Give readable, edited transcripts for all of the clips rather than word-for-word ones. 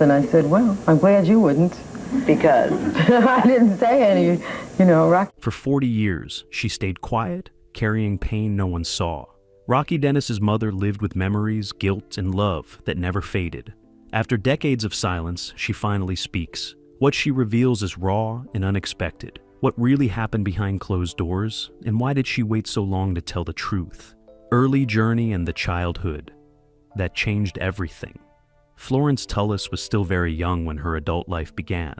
And I said, well, I'm glad you wouldn't. Because I didn't say any, Rocky. For 40 years, she stayed quiet, carrying pain no one saw. Rocky Dennis's mother lived with memories, guilt, and love that never faded. After decades of silence, she finally speaks. What she reveals is raw and unexpected. What really happened behind closed doors, and why did she wait so long to tell the truth? Early journey and the childhood that changed everything. Florence Tullis was still very young when her adult life began.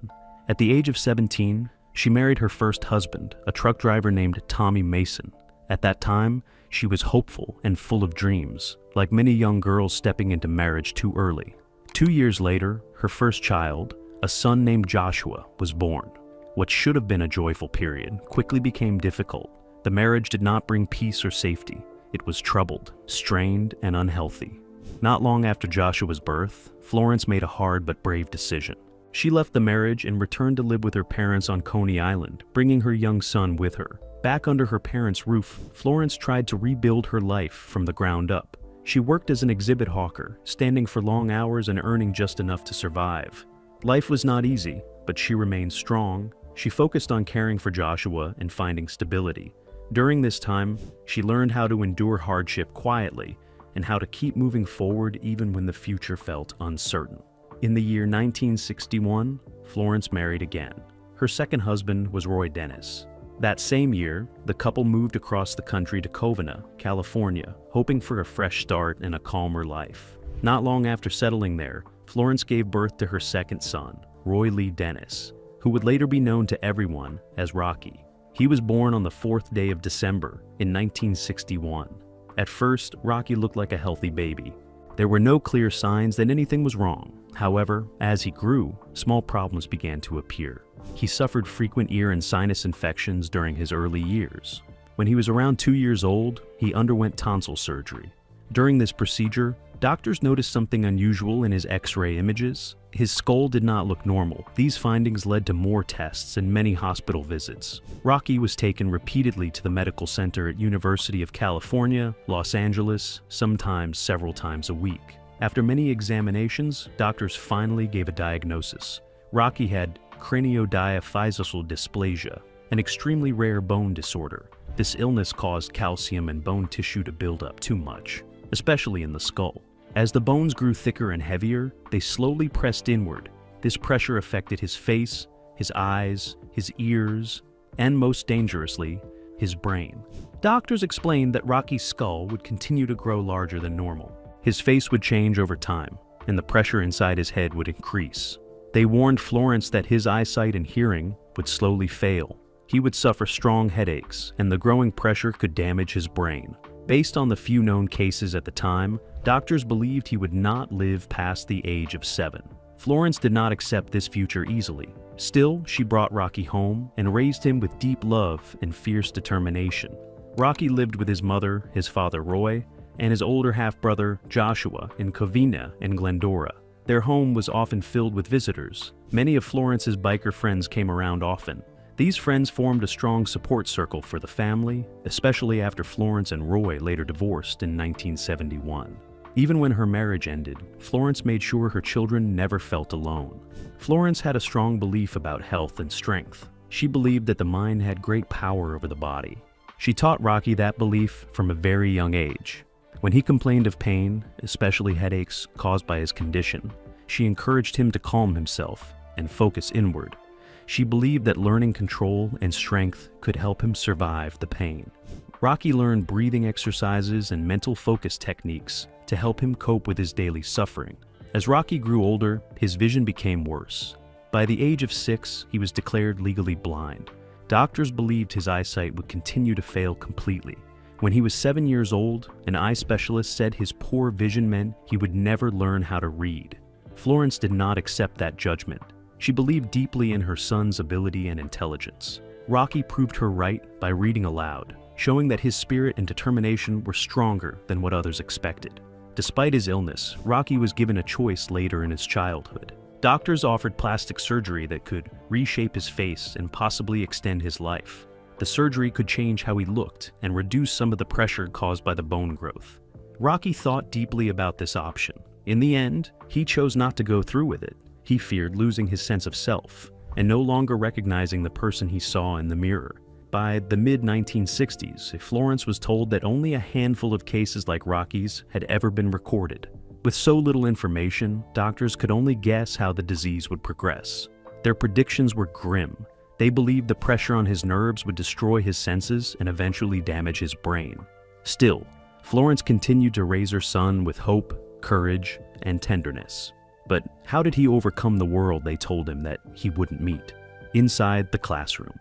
At the age of 17, she married her first husband, a truck driver named Tommy Mason. At that time, she was hopeful and full of dreams, like many young girls stepping into marriage too early. 2 years later, her first child, a son named Joshua, was born. What should have been a joyful period quickly became difficult. The marriage did not bring peace or safety. It was troubled, strained, and unhealthy. Not long after Joshua's birth, Florence made a hard but brave decision. She left the marriage and returned to live with her parents on Coney Island, bringing her young son with her. Back under her parents' roof, Florence tried to rebuild her life from the ground up. She worked as an exhibit hawker, standing for long hours and earning just enough to survive. Life was not easy, but she remained strong. She focused on caring for Joshua and finding stability. During this time, she learned how to endure hardship quietly and how to keep moving forward even when the future felt uncertain. In the year 1961, Florence married again. Her second husband was Roy Dennis. That same year, the couple moved across the country to Covina, California, hoping for a fresh start and a calmer life. Not long after settling there, Florence gave birth to her second son, Roy Lee Dennis, who would later be known to everyone as Rocky. He was born on the 4th day of December in 1961. At first, Rocky looked like a healthy baby. There were no clear signs that anything was wrong. However, as he grew, small problems began to appear. He suffered frequent ear and sinus infections during his early years. When he was around 2 years old, he underwent tonsil surgery. During this procedure, doctors noticed something unusual in his X-ray images. His skull did not look normal. These findings led to more tests and many hospital visits. Rocky was taken repeatedly to the medical center at University of California, Los Angeles, sometimes several times a week. After many examinations, doctors finally gave a diagnosis. Rocky had craniodiaphyseal dysplasia, an extremely rare bone disorder. This illness caused calcium and bone tissue to build up too much, especially in the skull. As the bones grew thicker and heavier, they slowly pressed inward. This pressure affected his face, his eyes, his ears, and most dangerously, his brain. Doctors explained that Rocky's skull would continue to grow larger than normal. His face would change over time, and the pressure inside his head would increase. They warned Florence that his eyesight and hearing would slowly fail. He would suffer strong headaches, and the growing pressure could damage his brain. Based on the few known cases at the time, doctors believed he would not live past the age of 7. Florence did not accept this future easily. Still, she brought Rocky home and raised him with deep love and fierce determination. Rocky lived with his mother, his father Roy, and his older half-brother Joshua in Covina and Glendora. Their home was often filled with visitors. Many of Florence's biker friends came around often. These friends formed a strong support circle for the family, especially after Florence and Roy later divorced in 1971. Even when her marriage ended, Florence made sure her children never felt alone. Florence had a strong belief about health and strength. She believed that the mind had great power over the body. She taught Rocky that belief from a very young age. When he complained of pain, especially headaches caused by his condition, she encouraged him to calm himself and focus inward. She believed that learning control and strength could help him survive the pain. Rocky learned breathing exercises and mental focus techniques to help him cope with his daily suffering. As Rocky grew older, his vision became worse. By the age of 6, he was declared legally blind. Doctors believed his eyesight would continue to fail completely. When he was 7 years old, an eye specialist said his poor vision meant he would never learn how to read. Florence did not accept that judgment. She believed deeply in her son's ability and intelligence. Rocky proved her right by reading aloud, showing that his spirit and determination were stronger than what others expected. Despite his illness, Rocky was given a choice later in his childhood. Doctors offered plastic surgery that could reshape his face and possibly extend his life. The surgery could change how he looked and reduce some of the pressure caused by the bone growth. Rocky thought deeply about this option. In the end, he chose not to go through with it. He feared losing his sense of self and no longer recognizing the person he saw in the mirror. By the mid-1960s, Florence was told that only a handful of cases like Rocky's had ever been recorded. With so little information, doctors could only guess how the disease would progress. Their predictions were grim. They believed the pressure on his nerves would destroy his senses and eventually damage his brain. Still, Florence continued to raise her son with hope, courage, and tenderness. But how did he overcome the world they told him that he wouldn't meet? Inside the classroom.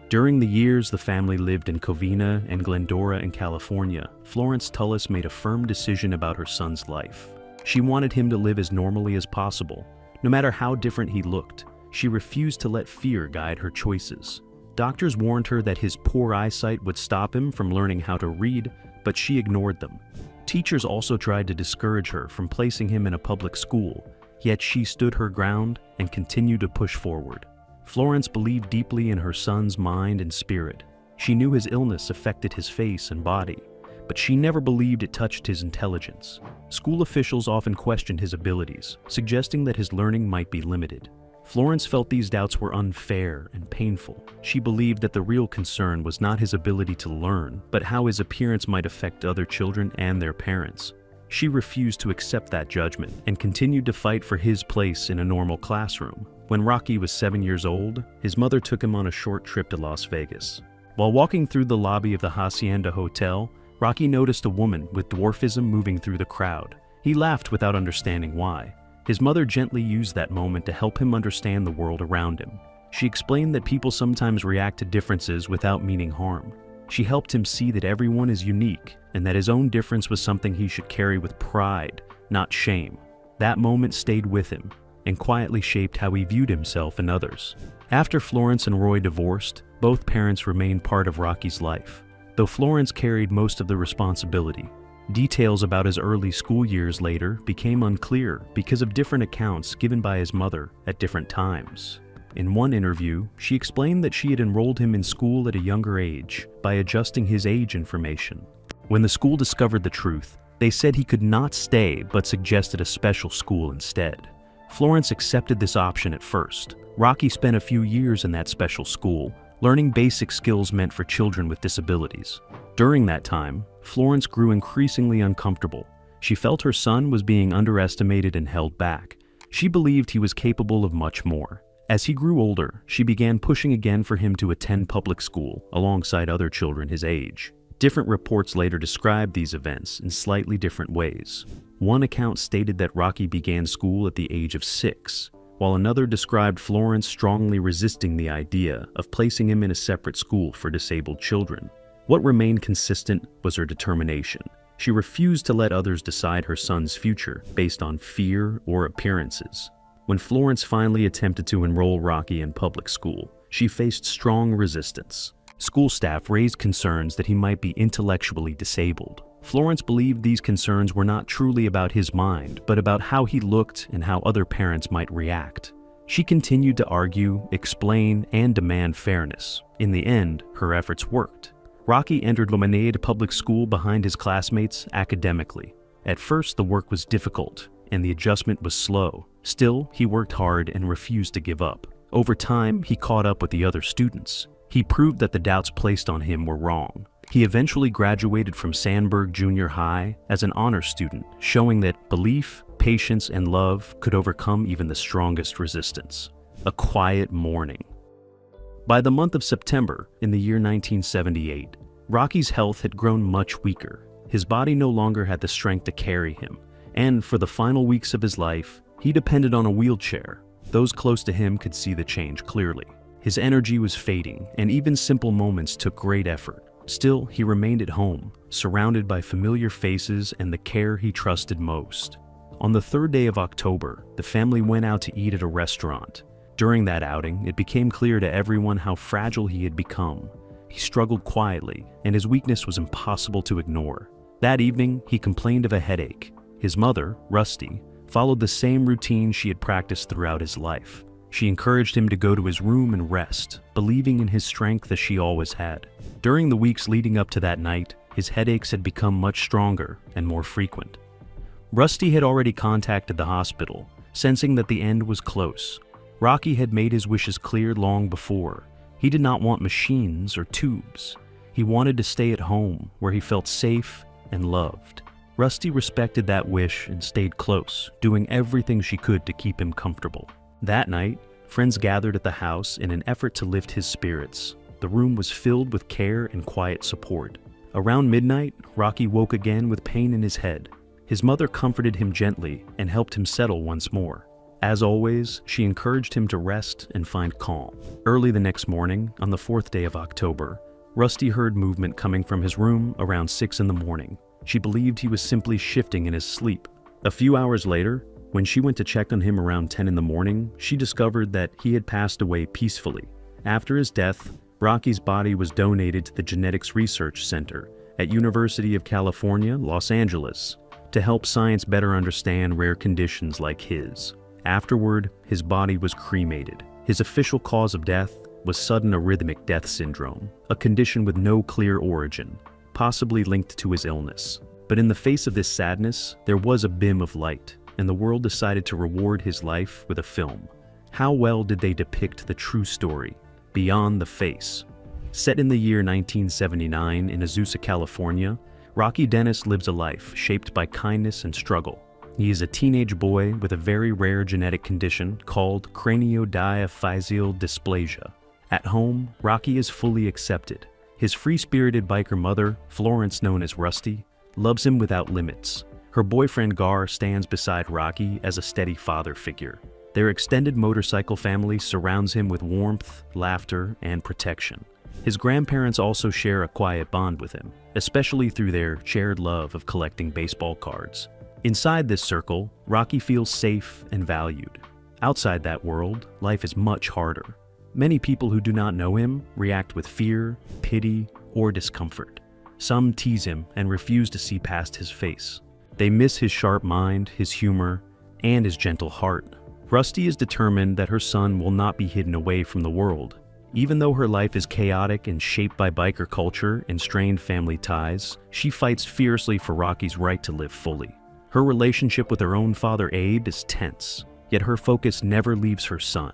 During the years the family lived in Covina and Glendora in California, Florence Tullis made a firm decision about her son's life. She wanted him to live as normally as possible. No matter how different he looked, she refused to let fear guide her choices. Doctors warned her that his poor eyesight would stop him from learning how to read, but she ignored them. Teachers also tried to discourage her from placing him in a public school, yet she stood her ground and continued to push forward. Florence believed deeply in her son's mind and spirit. She knew his illness affected his face and body, but she never believed it touched his intelligence. School officials often questioned his abilities, suggesting that his learning might be limited. Florence felt these doubts were unfair and painful. She believed that the real concern was not his ability to learn, but how his appearance might affect other children and their parents. She refused to accept that judgment and continued to fight for his place in a normal classroom. When Rocky was 7 years old, his mother took him on a short trip to Las Vegas. While walking through the lobby of the Hacienda Hotel, Rocky noticed a woman with dwarfism moving through the crowd. He laughed without understanding why. His mother gently used that moment to help him understand the world around him. She explained that people sometimes react to differences without meaning harm. She helped him see that everyone is unique and that his own difference was something he should carry with pride, not shame. That moment stayed with him and quietly shaped how he viewed himself and others. After Florence and Roy divorced, both parents remained part of Rocky's life, though Florence carried most of the responsibility. Details about his early school years later became unclear because of different accounts given by his mother at different times. In one interview, she explained that she had enrolled him in school at a younger age by adjusting his age information. When the school discovered the truth, they said he could not stay but suggested a special school instead. Florence accepted this option at first. Rocky spent a few years in that special school, learning basic skills meant for children with disabilities. During that time, Florence grew increasingly uncomfortable. She felt her son was being underestimated and held back. She believed he was capable of much more. As he grew older, she began pushing again for him to attend public school alongside other children his age. Different reports later described these events in slightly different ways. One account stated that Rocky began school at the age of 6, while another described Florence strongly resisting the idea of placing him in a separate school for disabled children. What remained consistent was her determination. She refused to let others decide her son's future based on fear or appearances. When Florence finally attempted to enroll Rocky in public school, she faced strong resistance. School staff raised concerns that he might be intellectually disabled. Florence believed these concerns were not truly about his mind, but about how he looked and how other parents might react. She continued to argue, explain, and demand fairness. In the end, her efforts worked. Rocky entered Lemonade Public School behind his classmates academically. At first, the work was difficult, and the adjustment was slow. Still, he worked hard and refused to give up. Over time, he caught up with the other students. He proved that the doubts placed on him were wrong. He eventually graduated from Sandburg Junior High as an honor student, showing that belief, patience, and love could overcome even the strongest resistance. A quiet morning. By the month of September, in the year 1978, Rocky's health had grown much weaker. His body no longer had the strength to carry him, and for the final weeks of his life, he depended on a wheelchair. Those close to him could see the change clearly. His energy was fading, and even simple moments took great effort. Still, he remained at home, surrounded by familiar faces and the care he trusted most. On the 3rd day of October, the family went out to eat at a restaurant. During that outing, it became clear to everyone how fragile he had become. He struggled quietly, and his weakness was impossible to ignore. That evening, he complained of a headache. His mother, Rusty, followed the same routine she had practiced throughout his life. She encouraged him to go to his room and rest, believing in his strength as she always had. During the weeks leading up to that night, his headaches had become much stronger and more frequent. Rusty had already contacted the hospital, sensing that the end was close. Rocky had made his wishes clear long before. He did not want machines or tubes. He wanted to stay at home, where he felt safe and loved. Rusty respected that wish and stayed close, doing everything she could to keep him comfortable. That night, friends gathered at the house in an effort to lift his spirits. The room was filled with care and quiet support. Around midnight, Rocky woke again with pain in his head. His mother comforted him gently and helped him settle once more. As always, she encouraged him to rest and find calm. Early the next morning, on the 4th day of October, Rusty heard movement coming from his room around 6 in the morning. She believed he was simply shifting in his sleep. A few hours later, when she went to check on him around 10 in the morning, she discovered that he had passed away peacefully. After his death, Rocky's body was donated to the Genetics Research Center at University of California, Los Angeles, to help science better understand rare conditions like his. Afterward, his body was cremated. His official cause of death was sudden arrhythmic death syndrome, a condition with no clear origin, possibly linked to his illness. But in the face of this sadness, there was a beam of light, and the world decided to reward his life with a film. How well did they depict the true story, Beyond the Face? Set in the year 1979 in Azusa, California, Rocky Dennis lives a life shaped by kindness and struggle. He is a teenage boy with a very rare genetic condition called craniodiaphyseal dysplasia. At home, Rocky is fully accepted. His free-spirited biker mother, Florence known as Rusty, loves him without limits. Her boyfriend Gar stands beside Rocky as a steady father figure. Their extended motorcycle family surrounds him with warmth, laughter, and protection. His grandparents also share a quiet bond with him, especially through their shared love of collecting baseball cards. Inside this circle, Rocky feels safe and valued. Outside that world, life is much harder. Many people who do not know him react with fear, pity, or discomfort. Some tease him and refuse to see past his face. They miss his sharp mind, his humor, and his gentle heart. Rusty is determined that her son will not be hidden away from the world. Even though her life is chaotic and shaped by biker culture and strained family ties, she fights fiercely for Rocky's right to live fully. Her relationship with her own father Abe is tense, yet her focus never leaves her son.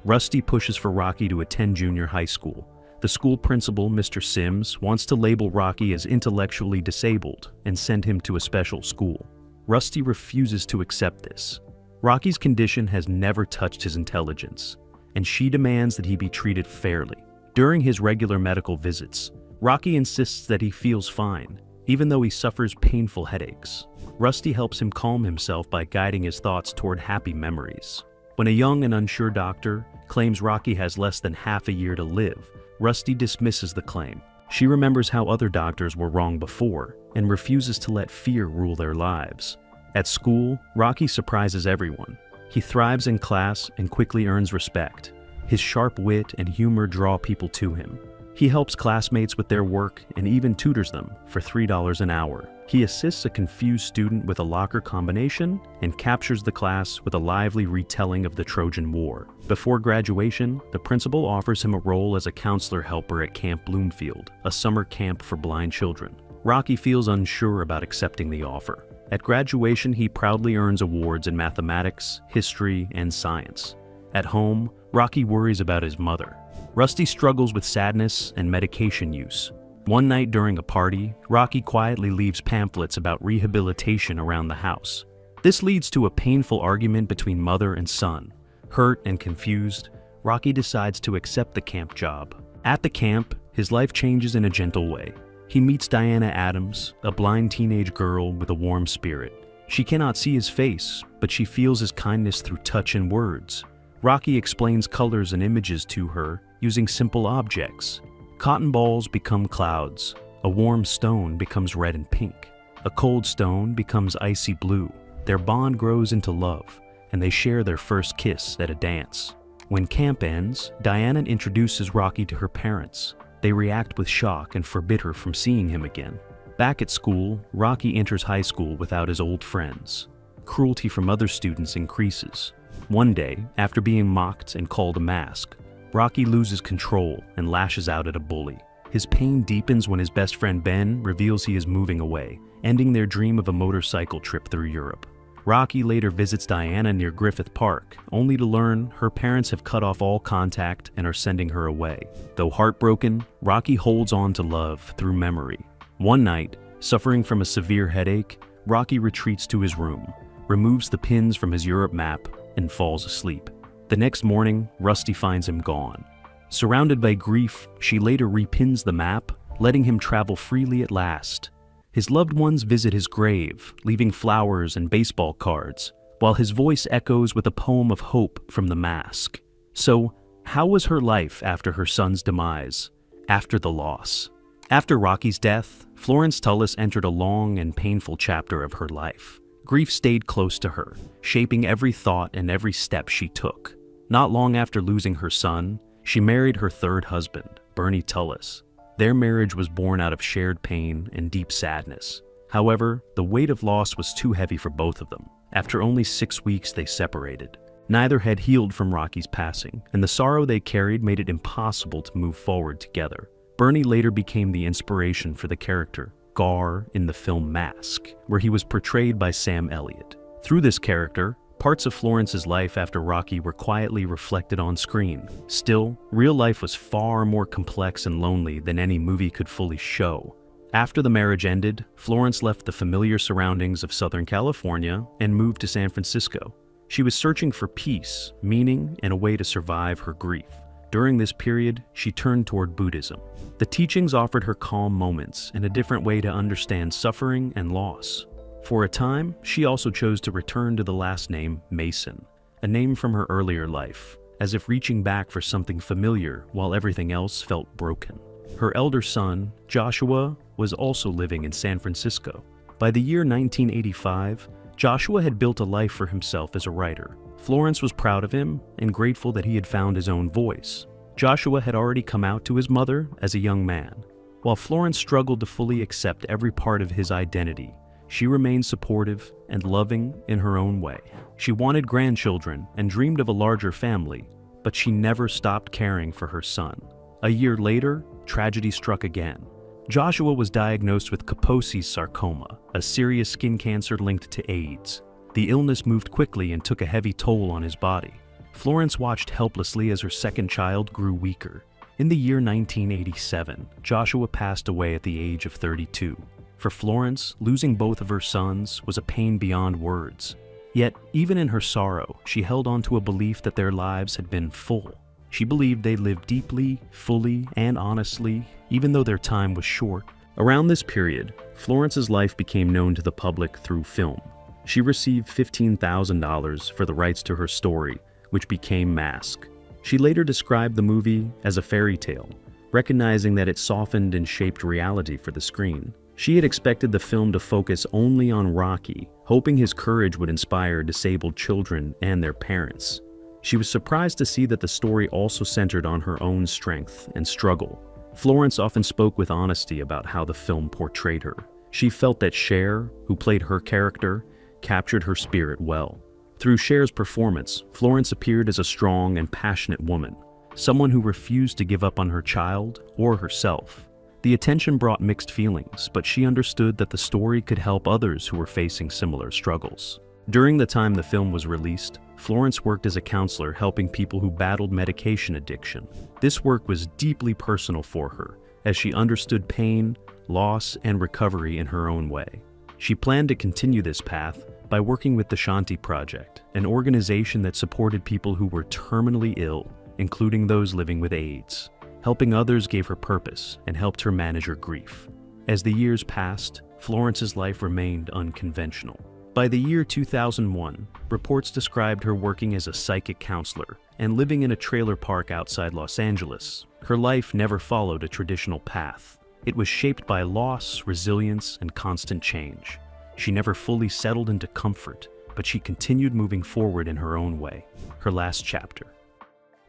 Rusty pushes for Rocky to attend junior high school. The school principal, Mr. Sims, wants to label Rocky as intellectually disabled and send him to a special school. Rusty refuses to accept this. Rocky's condition has never touched his intelligence, and she demands that he be treated fairly. During his regular medical visits, Rocky insists that he feels fine, even though he suffers painful headaches. Rusty helps him calm himself by guiding his thoughts toward happy memories. When a young and unsure doctor claims Rocky has less than half a year to live, Rusty dismisses the claim. She remembers how other doctors were wrong before and refuses to let fear rule their lives. At school, Rocky surprises everyone. He thrives in class and quickly earns respect. His sharp wit and humor draw people to him. He helps classmates with their work and even tutors them for $3 an hour. He assists a confused student with a locker combination and captures the class with a lively retelling of the Trojan War. Before graduation, the principal offers him a role as a counselor helper at Camp Bloomfield, a summer camp for blind children. Rocky feels unsure about accepting the offer. At graduation, he proudly earns awards in mathematics, history, and science. At home, Rocky worries about his mother. Rusty struggles with sadness and medication use. One night during a party, Rocky quietly leaves pamphlets about rehabilitation around the house. This leads to a painful argument between mother and son. Hurt and confused, Rocky decides to accept the camp job. At the camp, his life changes in a gentle way. He meets Diana Adams, a blind teenage girl with a warm spirit. She cannot see his face, but she feels his kindness through touch and words. Rocky explains colors and images to her using simple objects. Cotton balls become clouds. A warm stone becomes red and pink. A cold stone becomes icy blue. Their bond grows into love, and they share their first kiss at a dance. When camp ends, Diana introduces Rocky to her parents. They react with shock and forbid her from seeing him again. Back at school, Rocky enters high school without his old friends. Cruelty from other students increases. One day, after being mocked and called a mask, Rocky loses control and lashes out at a bully. His pain deepens when his best friend Ben reveals he is moving away, ending their dream of a motorcycle trip through Europe. Rocky later visits Diana near Griffith Park, only to learn her parents have cut off all contact and are sending her away. Though heartbroken, Rocky holds on to love through memory. One night, suffering from a severe headache, Rocky retreats to his room, removes the pins from his Europe map, and falls asleep. The next morning, Rusty finds him gone. Surrounded by grief, she later repins the map, letting him travel freely at last. His loved ones visit his grave, leaving flowers and baseball cards, while his voice echoes with a poem of hope from the mask. So, how was her life after her son's demise, after the loss? After Rocky's death, Florence Tullis entered a long and painful chapter of her life. Grief stayed close to her, shaping every thought and every step she took. Not long after losing her son, she married her third husband, Bernie Tullis. Their marriage was born out of shared pain and deep sadness. However, the weight of loss was too heavy for both of them. After only 6 weeks, they separated. Neither had healed from Rocky's passing, and the sorrow they carried made it impossible to move forward together. Bernie later became the inspiration for the character, Gar, in the film Mask, where he was portrayed by Sam Elliott. Through this character, parts of Florence's life after Rocky were quietly reflected on screen. Still, real life was far more complex and lonely than any movie could fully show. After the marriage ended, Florence left the familiar surroundings of Southern California and moved to San Francisco. She was searching for peace, meaning, and a way to survive her grief. During this period, she turned toward Buddhism. The teachings offered her calm moments and a different way to understand suffering and loss. For a time, she also chose to return to the last name Mason, a name from her earlier life, as if reaching back for something familiar while everything else felt broken. Her elder son, Joshua, was also living in San Francisco. By the year 1985, Joshua had built a life for himself as a writer. Florence was proud of him and grateful that he had found his own voice. Joshua had already come out to his mother as a young man. While Florence struggled to fully accept every part of his identity, she remained supportive and loving in her own way. She wanted grandchildren and dreamed of a larger family, but she never stopped caring for her son. A year later, tragedy struck again. Joshua was diagnosed with Kaposi's sarcoma, a serious skin cancer linked to AIDS. The illness moved quickly and took a heavy toll on his body. Florence watched helplessly as her second child grew weaker. In the year 1987, Joshua passed away at the age of 32. For Florence, losing both of her sons was a pain beyond words. Yet, even in her sorrow, she held on to a belief that their lives had been full. She believed they lived deeply, fully, and honestly, even though their time was short. Around this period, Florence's life became known to the public through film. She received $15,000 for the rights to her story, which became Mask. She later described the movie as a fairy tale, recognizing that it softened and shaped reality for the screen. She had expected the film to focus only on Rocky, hoping his courage would inspire disabled children and their parents. She was surprised to see that the story also centered on her own strength and struggle. Florence often spoke with honesty about how the film portrayed her. She felt that Cher, who played her character, captured her spirit well. Through Cher's performance, Florence appeared as a strong and passionate woman, someone who refused to give up on her child or herself. The attention brought mixed feelings, but she understood that the story could help others who were facing similar struggles. During the time the film was released, Florence worked as a counselor helping people who battled medication addiction. This work was deeply personal for her, as she understood pain, loss, and recovery in her own way. She planned to continue this path by working with the Shanti Project, an organization that supported people who were terminally ill, including those living with AIDS. Helping others gave her purpose and helped her manage her grief. As the years passed, Florence's life remained unconventional. By the year 2001, reports described her working as a psychic counselor and living in a trailer park outside Los Angeles. Her life never followed a traditional path. It was shaped by loss, resilience, and constant change. She never fully settled into comfort, but she continued moving forward in her own way. Her last chapter.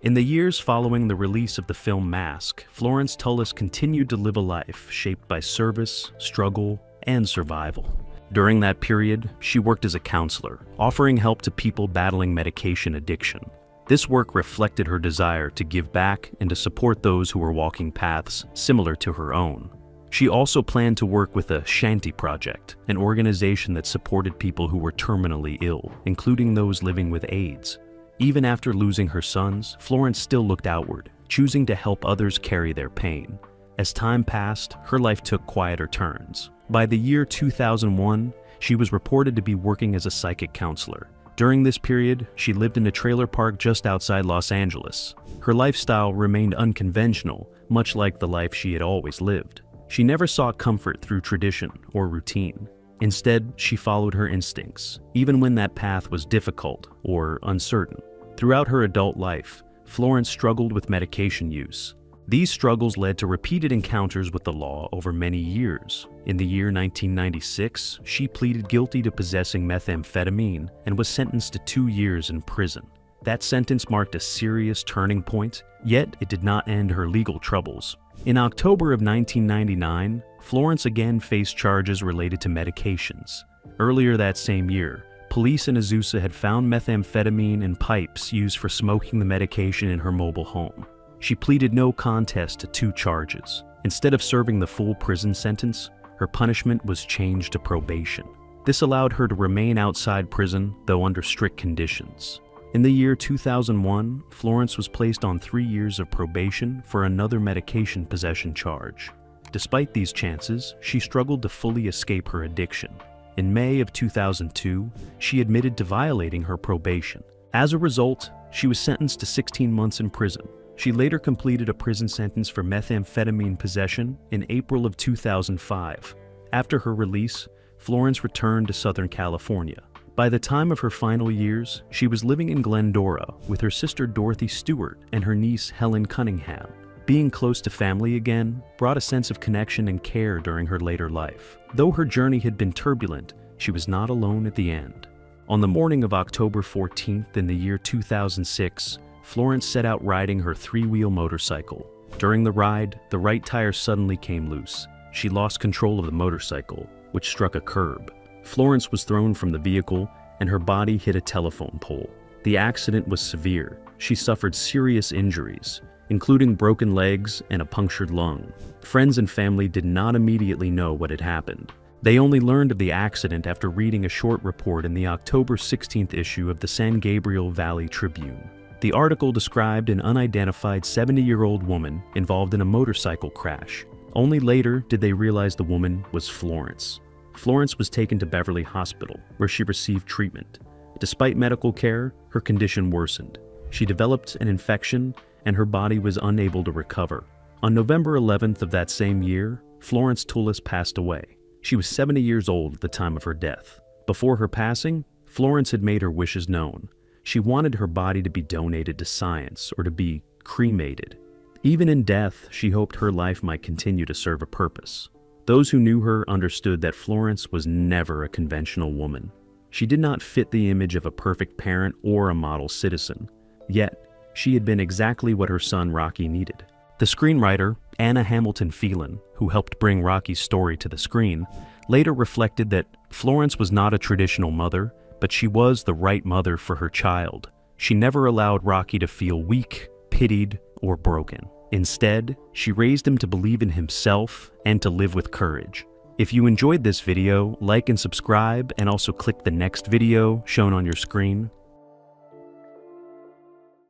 In the years following the release of the film Mask, Florence Tullis continued to live a life shaped by service, struggle, and survival. During that period, she worked as a counselor, offering help to people battling medication addiction. This work reflected her desire to give back and to support those who were walking paths similar to her own. She also planned to work with the Shanti Project, an organization that supported people who were terminally ill, including those living with AIDS. Even after losing her sons, Florence still looked outward, choosing to help others carry their pain. As time passed, her life took quieter turns. By the year 2001, she was reported to be working as a psychic counselor. During this period, she lived in a trailer park just outside Los Angeles. Her lifestyle remained unconventional, much like the life she had always lived. She never sought comfort through tradition or routine. Instead, she followed her instincts, even when that path was difficult or uncertain. Throughout her adult life, Florence struggled with medication use. These struggles led to repeated encounters with the law over many years. In the year 1996, she pleaded guilty to possessing methamphetamine and was sentenced to 2 years in prison. That sentence marked a serious turning point, yet it did not end her legal troubles. In October of 1999, Florence again faced charges related to medications. Earlier that same year, police in Azusa had found methamphetamine in pipes used for smoking the medication in her mobile home. She pleaded no contest to 2 charges. Instead of serving the full prison sentence, her punishment was changed to probation. This allowed her to remain outside prison, though under strict conditions. In the year 2001, Florence was placed on 3 years of probation for another medication possession charge. Despite these chances, she struggled to fully escape her addiction. In May of 2002, she admitted to violating her probation. As a result, she was sentenced to 16 months in prison. She later completed a prison sentence for methamphetamine possession in April of 2005. After her release, Florence returned to Southern California. By the time of her final years, she was living in Glendora with her sister Dorothy Stewart and her niece Helen Cunningham. Being close to family again brought a sense of connection and care during her later life. Though her journey had been turbulent, she was not alone at the end. On the morning of October 14th in the year 2006, Florence set out riding her 3-wheel motorcycle. During the ride, the right tire suddenly came loose. She lost control of the motorcycle, which struck a curb. Florence was thrown from the vehicle, and her body hit a telephone pole. The accident was severe. She suffered serious injuries, including broken legs and a punctured lung. Friends and family did not immediately know what had happened. They only learned of the accident after reading a short report in the October 16th issue of the San Gabriel Valley Tribune. The article described an unidentified 70-year-old woman involved in a motorcycle crash. Only later did they realize the woman was Florence. Florence was taken to Beverly Hospital, where she received treatment. Despite medical care, her condition worsened. She developed an infection, and her body was unable to recover. On November 11th of that same year, Florence Tullis passed away. She was 70 years old at the time of her death. Before her passing, Florence had made her wishes known. She wanted her body to be donated to science or to be cremated. Even in death, she hoped her life might continue to serve a purpose. Those who knew her understood that Florence was never a conventional woman. She did not fit the image of a perfect parent or a model citizen. Yet, she had been exactly what her son Rocky needed. The screenwriter, Anna Hamilton Phelan, who helped bring Rocky's story to the screen, later reflected that Florence was not a traditional mother, but she was the right mother for her child. She never allowed Rocky to feel weak, pitied, or broken. Instead, she raised him to believe in himself and to live with courage. If you enjoyed this video, like and subscribe, and also click the next video shown on your screen.